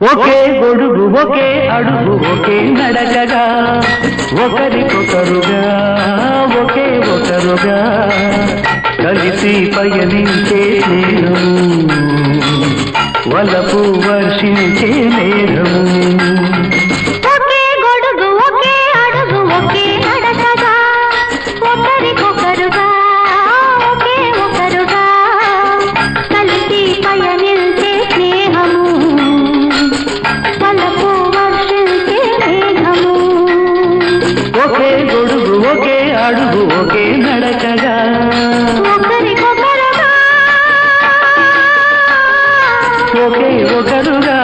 ఒకే గొడుగు ఒకే అడుగు ఒకే నడకగా ఒకరికొకరుగా ఒకే ఒకరుగా కలిసి పయనించే స్నేహము వలపు వర్షించే మేఘము ఒకే గొడుగు ఒకే అడుగు ఒకే నడకగా ఒకరికొకరుగా ఒకే ఒకరుగా కలిసి పయనించే స్నేహము వలపు వర్షించే మేఘము ఒకే గొడుగు ఒకే అడుగు ఒకే నడకగా ఒకరికొకరుగా ఒకే ఒకరుగా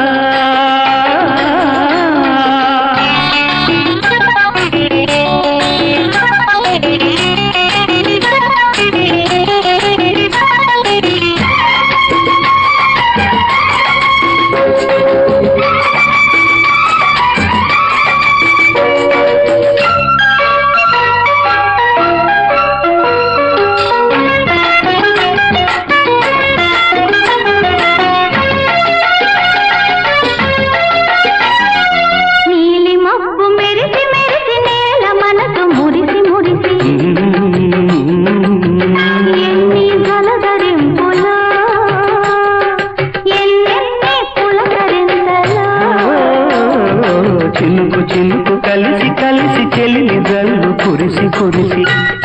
చినుకు చినుకు కలిసి కలిసి చెల్లి జల్లు కురిసి కురిసి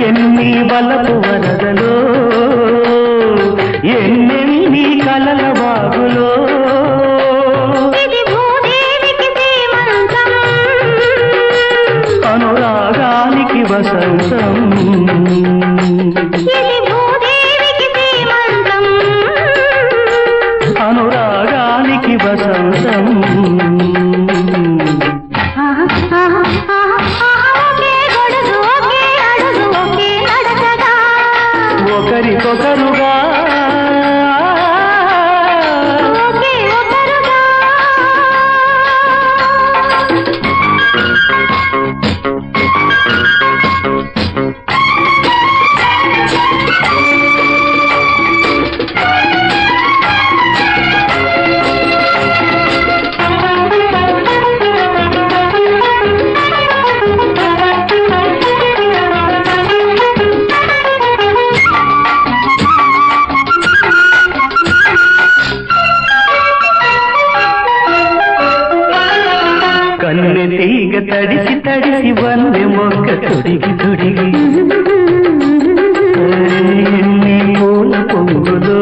ఎన్ని బలపు వరదలో ఎన్నెన్ని కలల బాగులో అనురాగానికి వసంతం అనురాగానికి వసంతం ఒకరికొకరుగా కన్నె తీగ తడిసి తడిసి వన్నె మొక్క తొడిగి తొడిగి పూల పొంగులో